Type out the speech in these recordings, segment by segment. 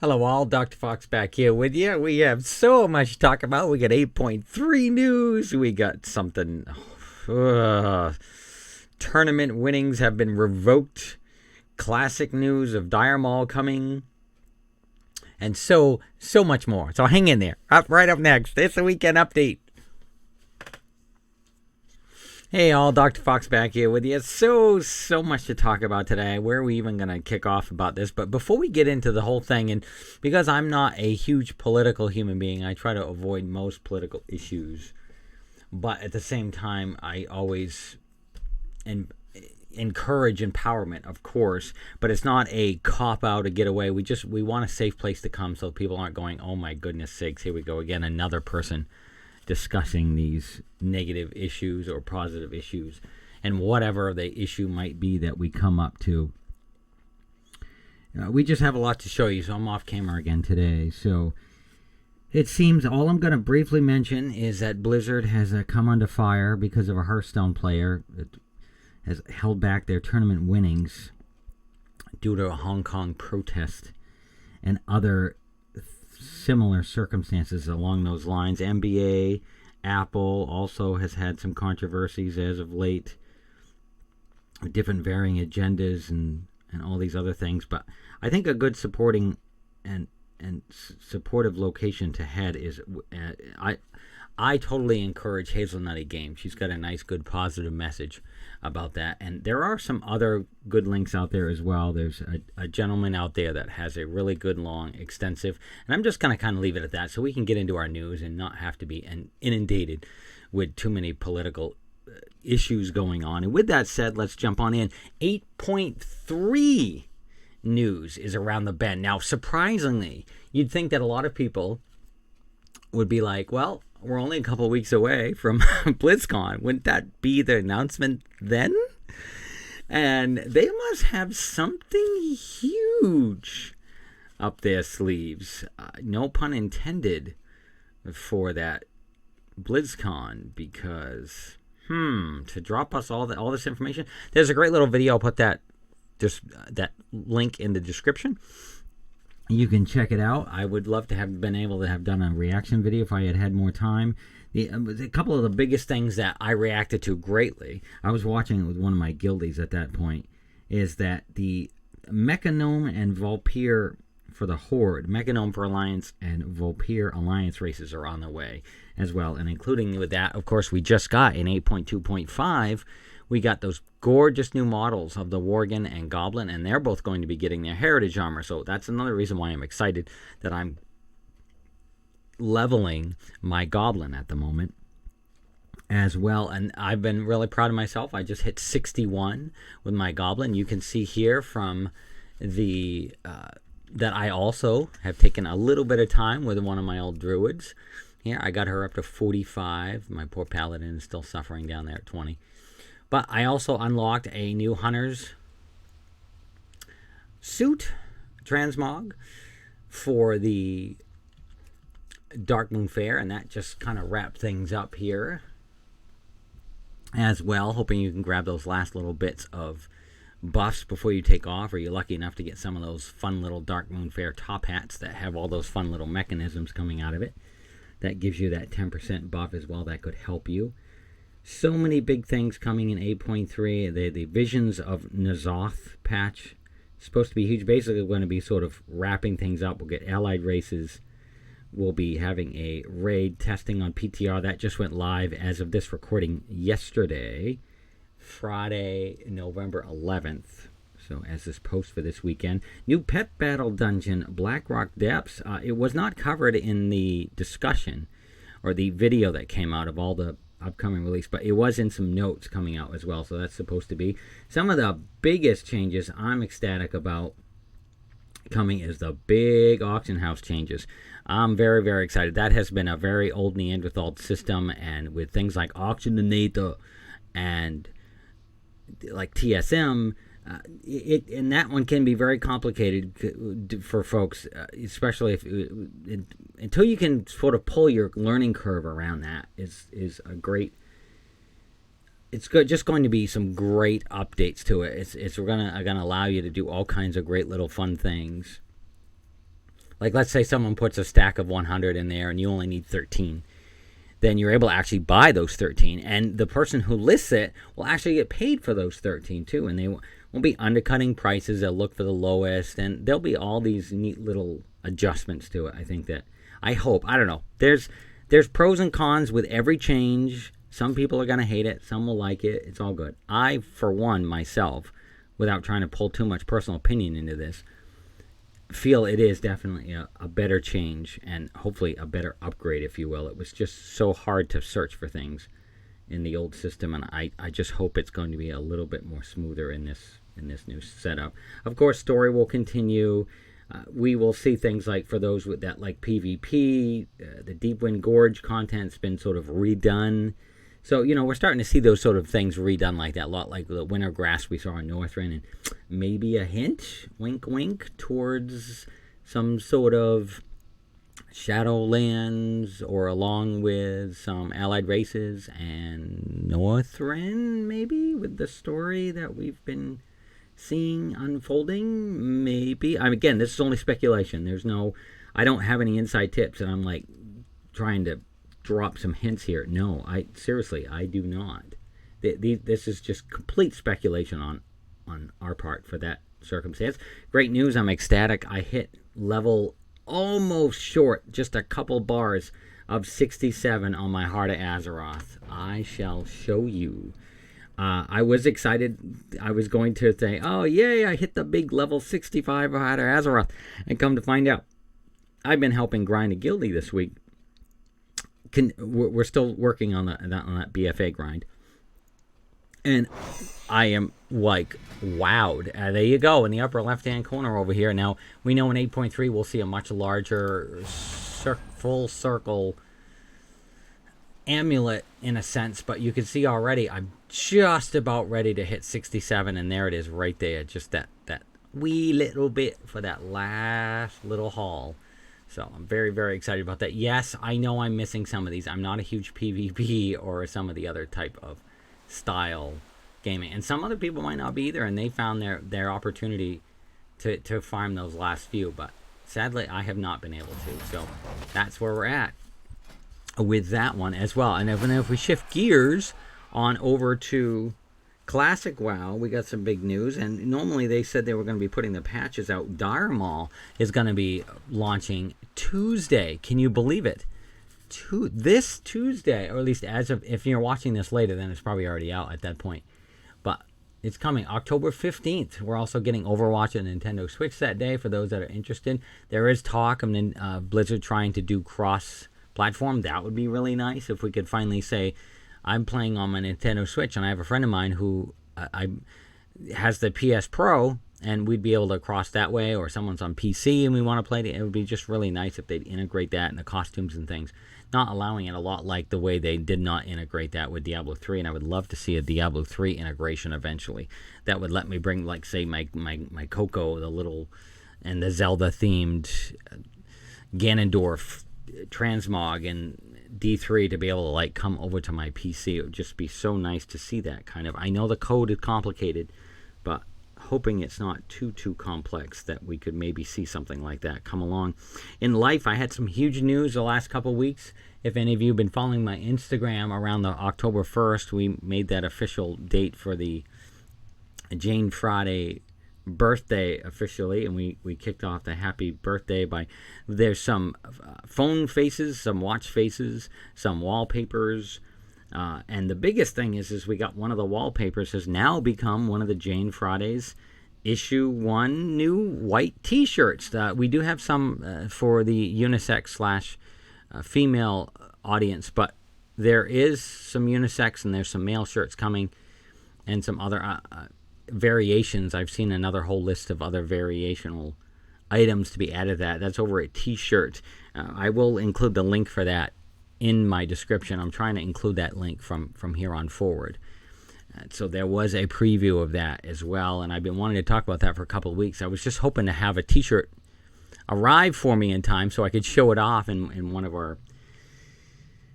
Hello all, Dr. Fox back here with you. We have so much to talk about. We got 8.3 news. We got something. Tournament winnings have been revoked. Classic news of Dire Maul coming. And so much more. So hang in there. Right up next, it's the weekend update. Hey all, Dr. Fox back here with you. So much to talk about today. Where are we even going to kick off about this? But before we get into the whole thing, and because I'm not a huge political human being, I try to avoid most political issues. But at the same time, I always encourage empowerment, of course. But it's not a cop-out, a getaway. We want a safe place to come so people aren't going, oh my goodness sakes, here we go again, another person discussing these negative issues or positive issues and whatever the issue might be that we come up to. We just have a lot to show you, so I'm off camera again today. So it seems all I'm going to briefly mention is that Blizzard has come under fire because of a Hearthstone player that has held back their tournament winnings due to a Hong Kong protest and other similar circumstances along those lines. NBA, Apple also has had some controversies as of late, different varying agendas and all these other things. But I think a good supporting and supportive location to head is I totally encourage Hazelnuttygames. She's got a nice, good, positive message about that. And there are some other good links out there as well. There's a gentleman out there that has a really good, long, extensive. And I'm just going to kind of leave it at that so we can get into our news and not have to be inundated with too many political issues going on. And with that said, let's jump on in. 8.3 news is around the bend. Now, surprisingly, you'd think that a lot of people would be like, well, we're only a couple of weeks away from BlizzCon. Wouldn't that be the announcement then? And they must have something huge up their sleeves. No pun intended for that BlizzCon, because to drop us all this information. There's a great little video. I'll put that link in the description. You can check it out. I would love to have been able to have done a reaction video if I had more time. A couple of the biggest things that I reacted to greatly, I was watching it with one of my guildies at that point, is that the Mechanome and Vulpir for the Horde, Mechanome for Alliance and Vulpir Alliance races are on the way as well. And including with that, of course, we just got in 8.2.5, we got those gorgeous new models of the Worgen and Goblin, and they're both going to be getting their heritage armor. So that's another reason why I'm excited that I'm leveling my Goblin at the moment as well. And I've been really proud of myself. I just hit 61 with my Goblin. You can see here from the that I also have taken a little bit of time with one of my old Druids. Here, I got her up to 45. My poor Paladin is still suffering down there at 20. But I also unlocked a new Hunter's suit, transmog, for the Dark Moon Fair, and that just kind of wrapped things up here as well. Hoping you can grab those last little bits of buffs before you take off, or you're lucky enough to get some of those fun little Dark Moon Fair top hats that have all those fun little mechanisms coming out of it. That gives you that 10% buff as well. That could help you. So many big things coming in 8.3. The Visions of N'Zoth patch is supposed to be huge. Basically, going to be sort of wrapping things up. We'll get allied races. We'll be having a raid testing on PTR. That just went live as of this recording yesterday, Friday, November 11th. So as this post for this weekend. New pet battle dungeon, Blackrock Depths. It was not covered in the discussion or the video that came out of all the upcoming release, but it was in some notes coming out as well, so that's supposed to be. Some of the biggest changes I'm ecstatic about coming is the big auction house changes. I'm very, very excited. That has been a very old Neanderthal system, and with things like Auctioninator and like TSM, and that one can be very complicated for folks, especially if until you can sort of pull your learning curve around that is a great. It's just going to be some great updates to it. It's gonna allow you to do all kinds of great little fun things Like, let's say someone puts a stack of 100 in there and you only need 13. Then you're able to actually buy those 13. And the person who lists it will actually get paid for those 13 too. And they won't be undercutting prices. They'll look for the lowest. And there'll be all these neat little adjustments to it. I think that, I hope, I don't know. There's pros and cons with every change. Some people are going to hate it. Some will like it. It's all good. I, for one, myself, without trying to pull too much personal opinion into this, feel it is definitely a better change and hopefully a better upgrade, if you will. It was just so hard to search for things in the old system, and I just hope it's going to be a little bit more smoother in this new setup. Of course, story will continue. We will see things like, for those with that like PvP, the Deepwind Gorge content's been sort of redone. So, we're starting to see those sort of things redone like that, a lot like the Winter Grass we saw in Northrend, and maybe a hint, wink wink, towards some sort of Shadowlands, or along with some allied races and Northrend, maybe, with the story that we've been seeing unfolding, maybe. Again, this is only speculation. I don't have any inside tips, and I'm like trying to drop some hints here. No, seriously, I do not. This is just complete speculation on our part for that circumstance. Great news, I'm ecstatic. I hit level almost short, just a couple bars of 67 on my Heart of Azeroth. I shall show you. I was excited. I was going to say, oh yay, I hit the big level 65 Heart of Azeroth, and come to find out, I've been helping grind a guildie this week. We're still working on that BFA grind, and I am like wowed. There you go, in the upper left hand corner over here. Now we know in 8.3 we'll see a much larger full circle amulet in a sense, but you can see already I'm just about ready to hit 67, and there it is right there, just that wee little bit for that last little haul. So I'm very, very excited about that. Yes, I know I'm missing some of these. I'm not a huge PvP or some of the other type of style gaming. And some other people might not be either, and they found their opportunity to farm those last few. But sadly, I have not been able to. So that's where we're at with that one as well. And if we shift gears on over to Classic WoW, we got some big news, and normally they said they were going to be putting the patches out. Dire Maul is going to be launching Tuesday. Can you believe it? This Tuesday, or at least as of, if you're watching this later, then it's probably already out at that point. But it's coming October 15th. We're also getting Overwatch and Nintendo Switch that day for those that are interested. There is talk of Blizzard trying to do cross-platform. That would be really nice if we could finally say, I'm playing on my Nintendo Switch, and I have a friend of mine who has the PS Pro, and we'd be able to cross that way, or someone's on PC and we want to play it. It would be just really nice if they'd integrate that in the costumes and things, not allowing it a lot like the way they did not integrate that with Diablo 3, and I would love to see a Diablo 3 integration eventually. That would let me bring, like, say, my Coco, the little, and the Zelda-themed Ganondorf transmog and D3 to be able to like come over to my PC. It would just be so nice to see that kind of. I know the code is complicated, but hoping it's not too complex, that we could maybe see something like that come along. In life, I had some huge news the last couple weeks. If any of you have been following my Instagram, around the October 1st, we made that official date for the Jane Friday birthday officially, and we kicked off the happy birthday by, there's some phone faces, some watch faces, some wallpapers, and the biggest thing is we got one of the wallpapers has now become one of the Jane Fridays issue 1 new white T-shirts. We do have some for the unisex / female audience, but there is some unisex and there's some male shirts coming, and some other variations. I've seen another whole list of other variational items to be added. That's over at Teeshirts. I will include the link for that in my description. I'm trying to include that link from here on forward. So there was a preview of that as well, and I've been wanting to talk about that for a couple of weeks. I was just hoping to have a T-shirt arrive for me in time so I could show it off in one of our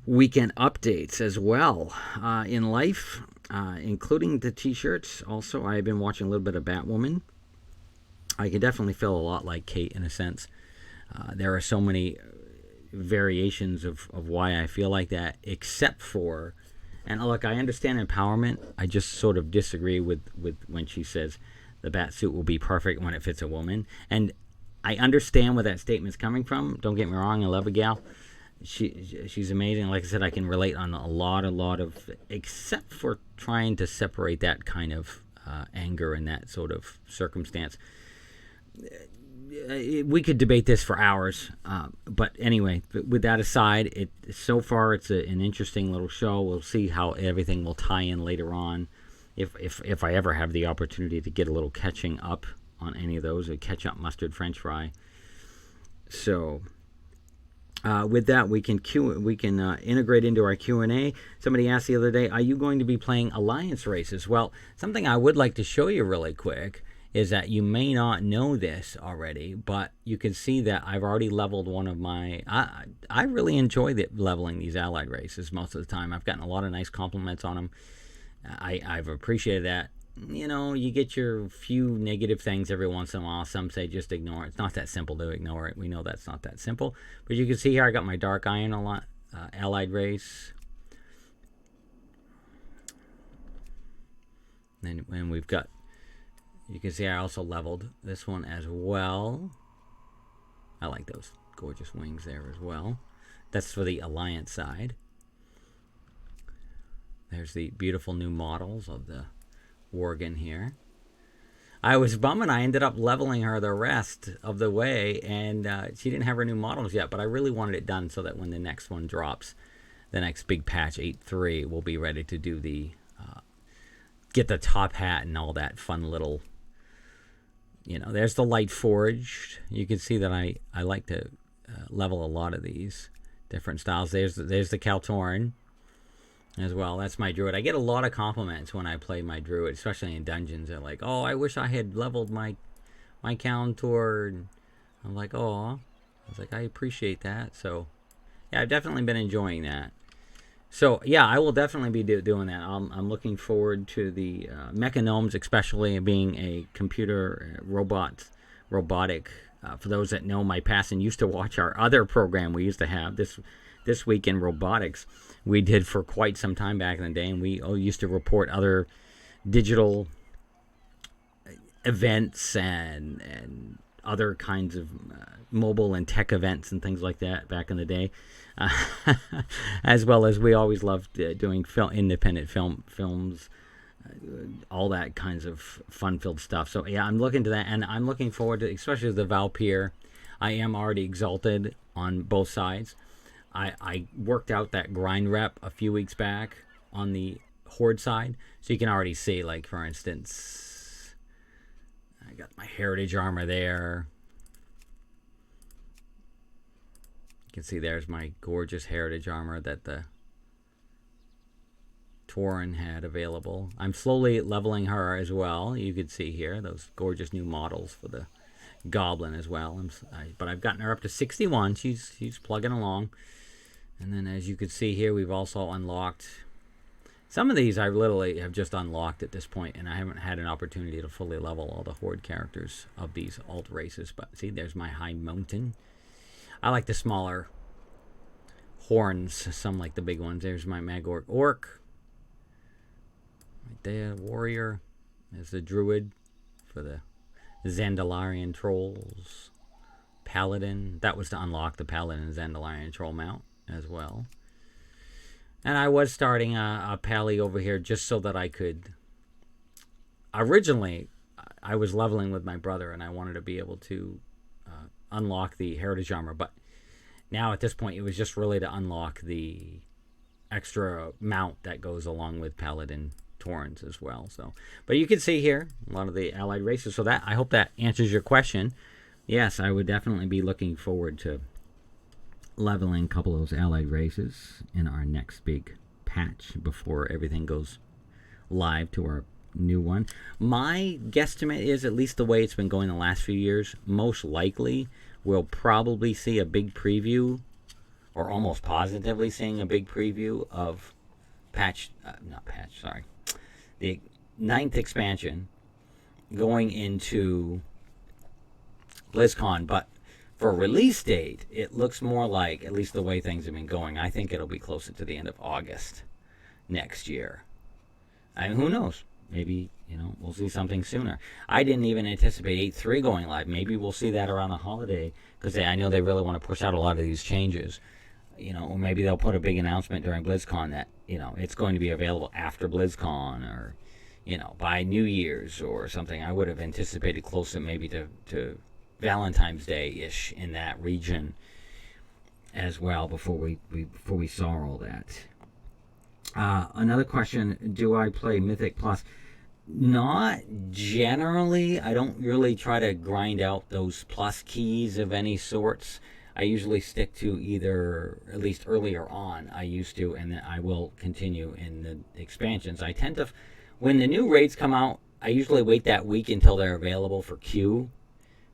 weekend updates as well. In life, including the T-shirts. Also, I've been watching a little bit of Batwoman. I can definitely feel a lot like Kate in a sense. There are so many variations of why I feel like that, except for, and look, I understand empowerment. I just sort of disagree with when she says the bat suit will be perfect when it fits a woman. And I understand where that statement's coming from. Don't get me wrong, I love a gal. She's amazing. Like I said, I can relate on a lot of, except for trying to separate that kind of anger and that sort of circumstance. We could debate this for hours, but anyway, with that aside, so far it's an interesting little show. We'll see how everything will tie in later on, if I ever have the opportunity to get a little catching up on any of those, a ketchup mustard French fry. So with that, we can integrate into our Q&A. Somebody asked the other day, are you going to be playing alliance races? Well, something I would like to show you really quick is that you may not know this already, but you can see that I've already leveled one of my... I really enjoy leveling these allied races most of the time. I've gotten a lot of nice compliments on them. I've appreciated that. You know, you get your few negative things every once in a while. Some say just ignore it. It's not that simple to ignore it. We know that's not that simple. But you can see here I got my Dark Iron allied race. And we've got... You can see I also leveled this one as well. I like those gorgeous wings there as well. That's for the Alliance side. There's the beautiful new models of the Worgen here. I was bumming. I ended up leveling her the rest of the way, and she didn't have her new models yet, but I really wanted it done so that when the next one drops, the next big patch, 8.3, we'll be ready to do the... get the top hat and all that fun little... You know, there's the Light Forged. You can see that I like to level a lot of these different styles. There's the Kaltorn as well. That's my Druid. I get a lot of compliments when I play my Druid, especially in dungeons. They're like, oh, I wish I had leveled my Kaltorn. I'm like, oh. I was like, I appreciate that. So, yeah, I've definitely been enjoying that. So, yeah, I will definitely be doing that. I'm looking forward to the Mechanomes, especially being a computer robotic. For those that know my past and used to watch our other program we used to have, this week in robotics, we did for quite some time back in the day, and we used to report other digital events and other kinds of mobile and tech events and things like that back in the day. As well as we always loved doing independent films, all that kinds of fun-filled stuff. So yeah, I'm looking to that, and I'm looking forward to, especially the Valpyr. I am already exalted on both sides. I worked out that grind rep a few weeks back on the Horde side, so you can already see, like, for instance, I got my Heritage armor there. You can see there's my gorgeous Heritage armor that the Tauren had available. I'm slowly leveling her as well. You can see here those gorgeous new models for the Goblin as well. But I've gotten her up to 61. She's plugging along. And then as you can see here, we've also unlocked... Some of these I literally have just unlocked at this point, and I haven't had an opportunity to fully level all the Horde characters of these alt races. But see, there's my High Mountain. I like the smaller horns. Some like the big ones. There's my Magork Orc. Right there, Warrior. There's the Druid for the Zandalarian Trolls. Paladin. That was to unlock the Paladin and Zandalarian Troll mount as well. And I was starting a Pally over here just so that I could... Originally, I was leveling with my brother, and I wanted to be able to unlock the Heritage armor, but now at this point it was just really to unlock the extra mount that goes along with Paladin Taurens as well. So, but you can see here a lot of the allied races. So that, I hope that answers your question. Yes, I would definitely be looking forward to leveling a couple of those allied races in our next big patch before everything goes live to our new one. My guesstimate is, at least the way it's been going the last few years, most likely we'll probably see a big preview, or almost positively seeing a big preview of the 9th expansion going into BlizzCon. But For release date, it looks more like, at least the way things have been going, I think it'll be closer to the end of August next year. I mean, who knows? Maybe, we'll see something sooner. I didn't even anticipate 8.3 going live. Maybe we'll see that around the holiday, because I know they really want to push out a lot of these changes. Or maybe they'll put a big announcement during BlizzCon that, it's going to be available after BlizzCon, or, by New Year's or something. I would have anticipated closer maybe to Valentine's Day-ish in that region as well before we saw all that. Another question, do I play Mythic Plus? Not generally. I don't really try to grind out those plus keys of any sorts. I usually stick to either, at least earlier on, I used to, and then I will continue in the expansions. I tend to, when the new raids come out, I usually wait that week until they're available for queue,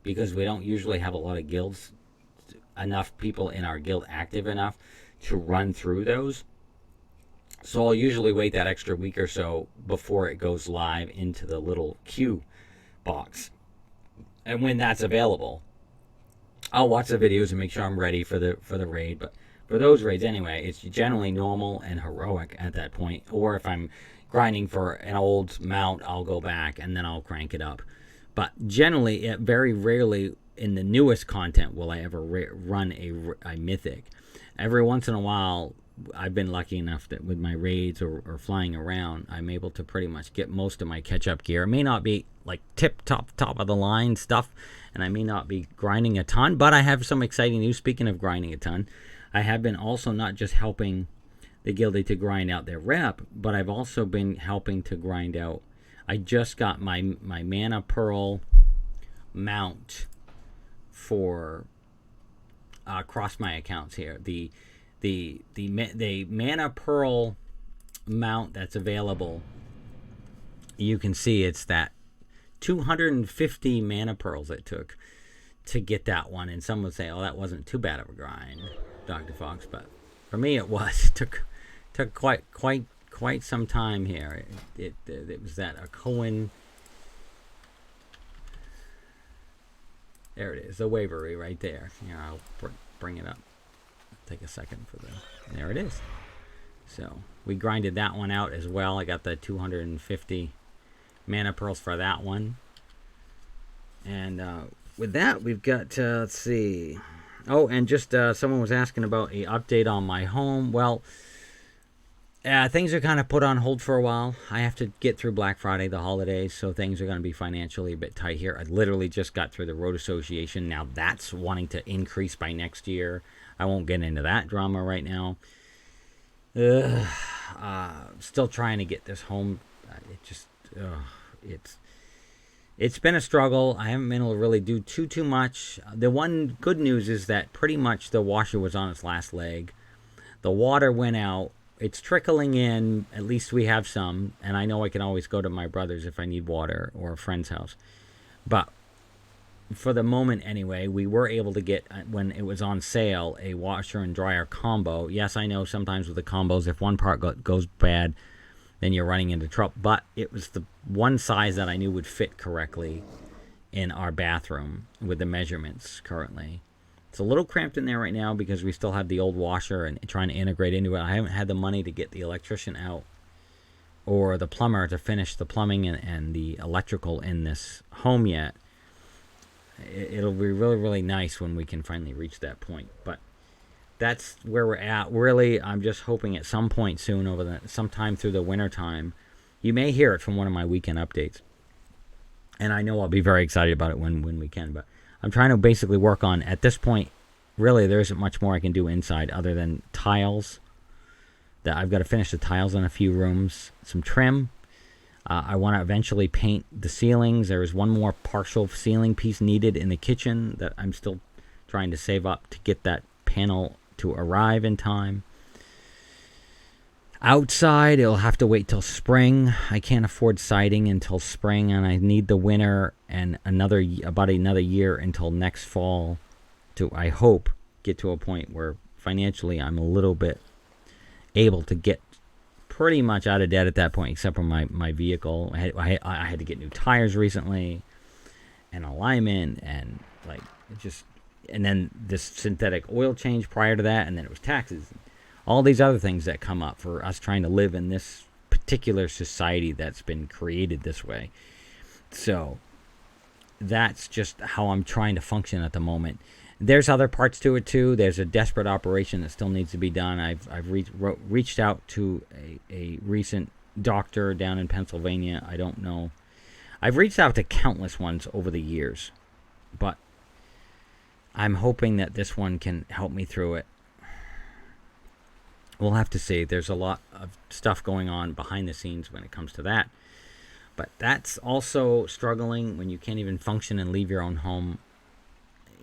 because we don't usually have a lot of guilds, enough people in our guild active enough to run through those. So I'll usually wait that extra week or so before it goes live into the little queue box. And when that's available, I'll watch the videos and make sure I'm ready for the raid. But for those raids anyway, it's generally normal and heroic at that point. Or if I'm grinding for an old mount, I'll go back and then I'll crank it up. But generally, very rarely in the newest content will I ever run a mythic. Every once in a while, I've been lucky enough that with my raids or flying around, I'm able to pretty much get most of my catch-up gear. It may not be like top of the line stuff, and I may not be grinding a ton, but I have some exciting news. Speaking of grinding a ton, I have been also not just helping the guildie to grind out their rep, but I've also been helping to grind out. I just got my Mana Pearl mount for across my accounts here. The Mana Pearl mount that's available, you can see it's that 250 Mana Pearls it took to get that one. And some would say, oh, that wasn't too bad of a grind, Dr. Fox, but for me it was. It took quite some time here. It was that a Cohen. There it is, the Wavery right there. Here, I'll bring it up. Take a second for there it is. So we grinded that one out as well. I got the 250 Mana Pearls for that one. And with that, we've got, let's see. Oh, and just someone was asking about an update on my home. Well, things are kind of put on hold for a while. I have to get through Black Friday, the holidays, so things are going to be financially a bit tight here. I literally just got through the Road Association. Now that's wanting to increase by next year. I won't get into that drama right now. Still trying to get this home. It's been a struggle. I haven't been able to really do too much. The one good news is that pretty much the washer was on its last leg. The water went out. It's trickling in. At least we have some. And I know I can always go to my brother's if I need water, or a friend's house. But for the moment anyway, we were able to get, when it was on sale, a washer and dryer combo. Yes, I know sometimes with the combos, if one part goes bad, then you're running into trouble. But it was the one size that I knew would fit correctly in our bathroom with the measurements currently. It's a little cramped in there right now because we still have the old washer and trying to integrate into it. I haven't had the money to get the electrician out or the plumber to finish the plumbing and the electrical in this home yet. It'll be really, really nice when we can finally reach that point. But that's where we're at. Really, I'm just hoping at some point soon, sometime through the winter time, you may hear it from one of my weekend updates. And I know I'll be very excited about it when we can. But I'm trying to basically work on, at this point, really there isn't much more I can do inside other than tiles. That I've got to finish the tiles in a few rooms, some trim. I want to eventually paint the ceilings. There is one more partial ceiling piece needed in the kitchen that I'm still trying to save up to get that panel to arrive in time. Outside, it'll have to wait till spring. I can't afford siding until spring, and I need the winter and about another year until next fall to, I hope, get to a point where financially I'm a little bit able to get pretty much out of debt at that point, except for my vehicle. I had to get new tires recently and alignment, and like and then this synthetic oil change prior to that, and then it was taxes. All these other things that come up for us trying to live in this particular society that's been created this way. So that's just how I'm trying to function at the moment. There's other parts to it too. There's a desperate operation that still needs to be done. I've reached out to a recent doctor down in Pennsylvania. I don't know. I've reached out to countless ones over the years, but I'm hoping that this one can help me through it. We'll have to see. There's a lot of stuff going on behind the scenes when it comes to that. But that's also struggling when you can't even function and leave your own home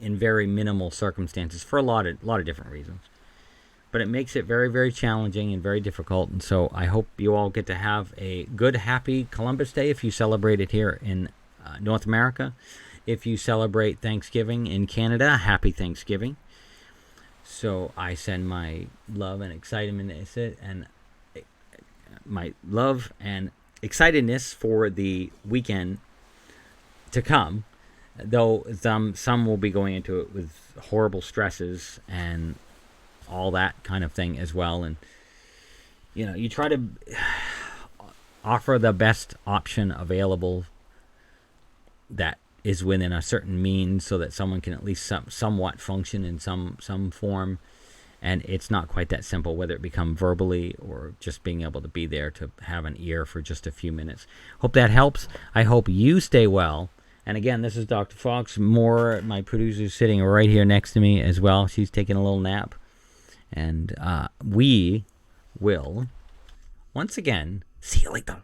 in very minimal circumstances for a lot of different reasons. But it makes it very, very challenging and very difficult. And so I hope you all get to have a good, happy Columbus Day if you celebrate it here in North America. If you celebrate Thanksgiving in Canada, happy Thanksgiving. So I send my love and excitement and my love and excitedness for the weekend to come. Though some will be going into it with horrible stresses and all that kind of thing as well. And you try to offer the best option available that is within a certain means, so that someone can at least somewhat function in some form. And it's not quite that simple, whether it become verbally or just being able to be there to have an ear for just a few minutes. Hope that helps. I hope you stay well. And again, this is Dr. Fox. My producer, sitting right here next to me as well. She's taking a little nap. And we will, once again, see you later.